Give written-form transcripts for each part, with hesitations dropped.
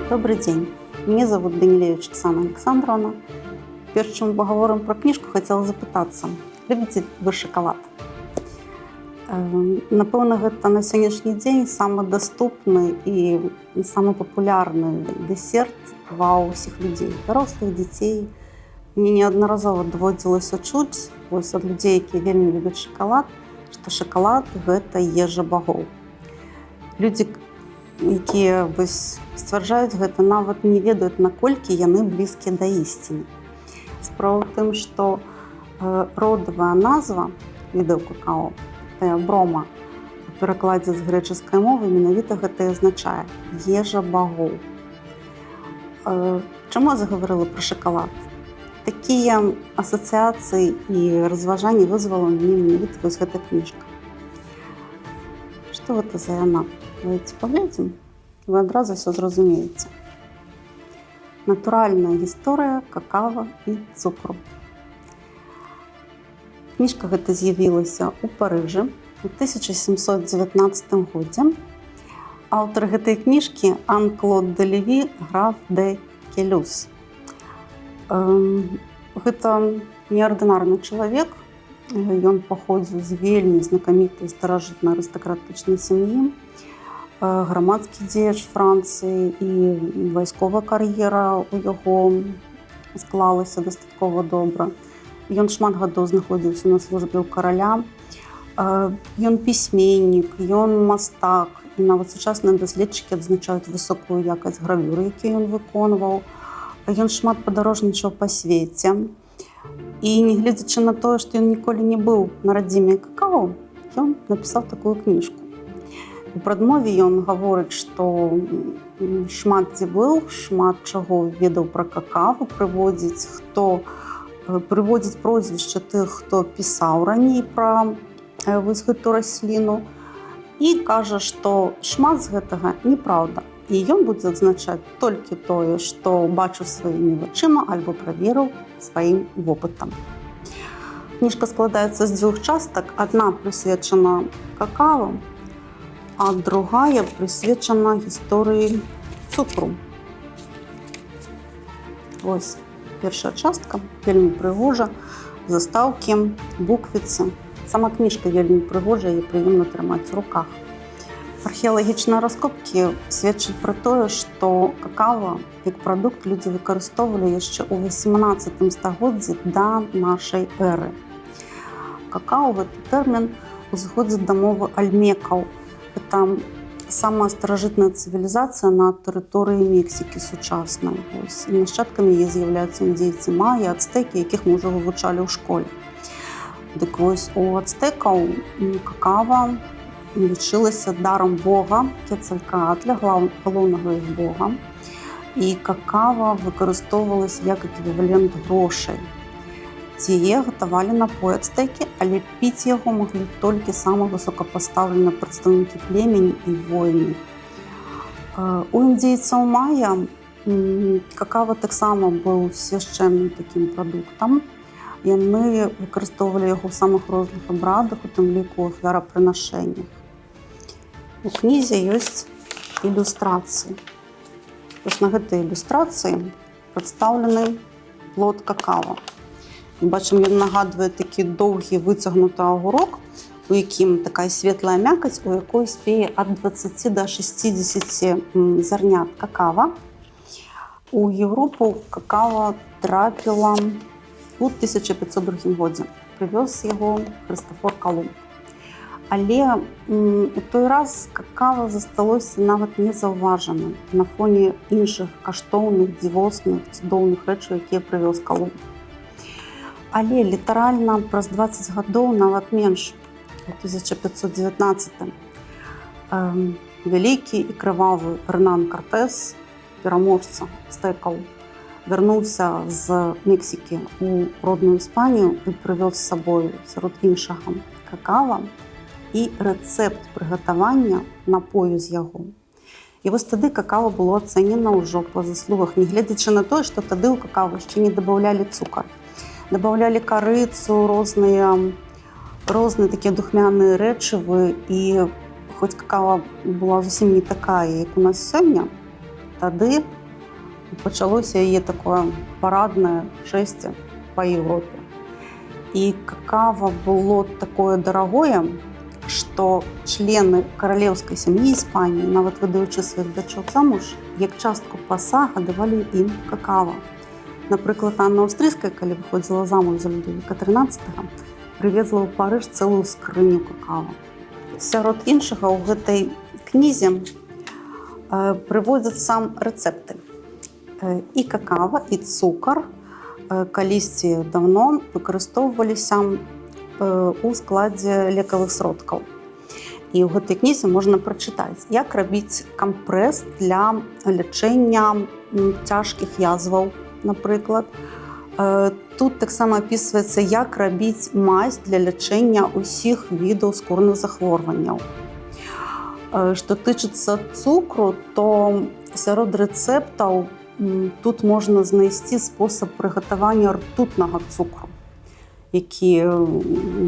Добрый день. Меня зовут Данилевич Оксана Александровна. Прежде чем мы поговорим про книжку, хотела запытаться, любите вы шоколад? Напэўна, гэта на сённяшні дзень самы даступны і самы папулярны дэсерт ва ўсіх людзей, дарослых, дзяцей. Мне неаднаразова даводзілася чуць ад людзей, якія вельмі любяць шакалад, што шакалад – гэта ежа багоў. Людзі, якія сцвярджаюць гэта, нават не ведаюць, наколькі яны блізкія да ісціны. Справа ў тым, што родавая назва відаў какао, брома, у перакладзе з грэчаскай мовы менавіта гэта і азначае ежа багоў. Чаму я загаварыла пра шакалад? Такія асацыяцыі і разважанні вызвала мне менавіта вось гэта кніжка. Што гэта за яна? Давайте паглядзім, вы адразу ўсё зразумееце. Натуральная гісторыя какава і цукру. Кніжка гэта з'явілася ў Парыжы ў 1719 годзе. Аўтар гэтай кніжкі Ан-Клод де Леві, граф де Келюс. Гэта неардынарны чалавек. Ён паходзіў з вельмі знакамітай старажытна-арыстакратычнай сям'і. Грамадскі дзеяч Францыі і вайсковая кар'ера ў яго склалася дастаткова добра. Ён шмат гадоў знаходзіўся на службе ў караля. Ён пісьменнік, ён мастак. І нават сучасныя даследчыкі адзначаюць высокую якасць гравюр, які ён выконваў. Ён шмат падарожнічаў па свеце. І нягледзячы на тое, што ён ніколі не быў на радзіме какао, ён напісаў такую кніжку. У прадмове ён гаворыць, што шмат дзе быў, шмат чаго ведаў пра какао, прыводзіць прозвішча тых, хто пісаў раней пра вось гэту расліну, і кажа, што шмат з гэтага неправда. І ён будзе адзначаць толькі тое, што бачыў сваімі вачыма альбо праверыў сваім вопытам. Кніжка складаецца з дзвюх частак. Адна прысвечана какао, а другая прысвечана гісторыі цукру. Вось першая частка, вельмі прыгожа, застаўкі, буквіцы. Сама кніжка вельмі прыгожая і прыемна трымаць у руках. Археалагічныя раскопкі сведчаць пра тое, што какао як прадукт людзі выкарыстоўвалі яшчэ ў 18 стагоддзі да нашай эры. Какао, гэты тэрмін, узыходзіць да мовы альмекаў. Гэта самая старажытная цывілізацыя на тэрыторыі Мексікі сучаснай. Нашчадкамі яе з'яўляюцца індзейцы мая, ацтэкі, якіх мы ўжо вывучалі ў школе. Дык вось у ацтэкаў какао лічылася дарам бога Кецалькаатля, галоўнага іх бога. І какао выкарыстоўвалася як эквівалент грошай. Цяе гатавалі напой ацтэкі, але піць яго маглі толькі самыя высокапастаўленыя прадстаўнікі племені і воіны. У індзейцаў мая какао таксама быў свяшчэнным такім прадуктам. Яны выкарыстоўвалі яго ў самых розных абрадах, у тым ліку ў ахвярапрынашэннях. У кнізе ёсць ілюстрацыі. Вось на гэтай ілюстрацыі прадстаўлены плод какао. Мы бачым, ён нагадвае такі доўгі выцягнуты агурок, у якім такая светлая мякаць, у якой спее ад 20 до 60 зярнят какао. У Еўропу какао трапіла у 1502 годзе. Прывёз яго Хрыстафор Калумб. Але у той раз какао засталося нават незаўважаным на фоне іншых каштоўных, дзівосных, цудоўных рэчаў, якія прывёз Калумб. Але літаральна праз 20 гадоў, нават менш, у 1519 вялікі і крывавы Гернан Кортэс, пераможца ацтэкаў, вярнуўся з Мексікі ў родную Іспанію і прывёз з сабою сярод іншага какао і рэцэпт прыгатавання напою з яго. І вось тады какао было ацэнена ўжо па заслугах, нягледзячы на тое, што тады ў какао яшчэ не дабаўлялі цукар. Дабаўлялі карыцу, розныя такія духмяныя рэчывы, і хоць какао была зусім не такая, як у нас сёння, тады Почалося яе такое параднае шэсце па Еўропе. І какава было такое дарагое, што члены каралеўскай сям'і Іспаніі, нават выдаючы сваіх дачок замуж, як частку пасага давалі ім какава. Напрыклад, Анна Аўстрыйская, калі выходзіла замуж за Людавіка XIII, прывезла ў Парыж цэлую скрыню какава. Сярод іншага ў гэтай кнізе прыводзяцца рэцэпты. І какава, і цукар калісьці даўно выкарыстоўваліся у складзе лекавых сродкаў. І ў гэтай кнізе можна прачытаць, як рабіць кампрэс для лячэння цяжкіх язваў, напрыклад. Тут таксама апісваецца, як рабіць мазь для лячэння ўсіх відаў скурных захворванняў. Што тычыцца цукру, то сярод рэцэптаў тут можна знайсці спосаб прыгатавання ртутнага цукру, які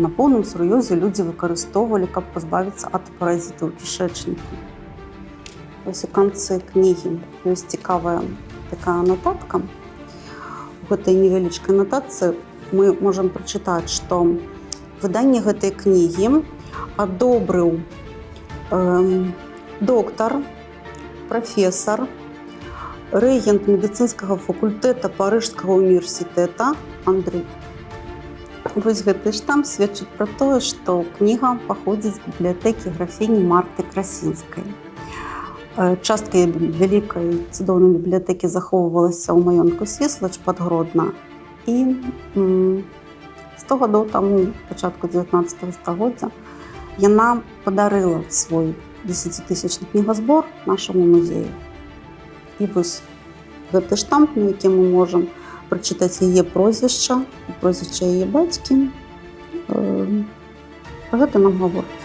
на поўным сур'ёзе людзі выкарыстоўвалі, каб пазбавіцца ад паразітаў кішэчніку. Вось у канцы кнігі ёсць цікавая такая анататка. У гэтай невялічкай анатацыі мы можам прачытаць, што выданне гэтай кнігі адобрыў доктар, прафесар, рэгент медыцынскага факультэта Парыжскага універсітэта Андрэй. Вось гэты штамп сведчыць пра тое, што кніга паходзіць з бібліятэкі графіні Марты Красінскай. Частка вялікай цудоўнай бібліятэкі захоўвалася ў маёнтку Свіслач пад Гродна. І 100 гадоў таму, пачатку 19 стагоддзя, яна падарыла свой 10-тысячны кнігазбор нашаму музею. І вось гэты штамп, на які мы можам прачытаць яе прозвішча, прозвішча яе бацькі, пра гэта нам гаворыць.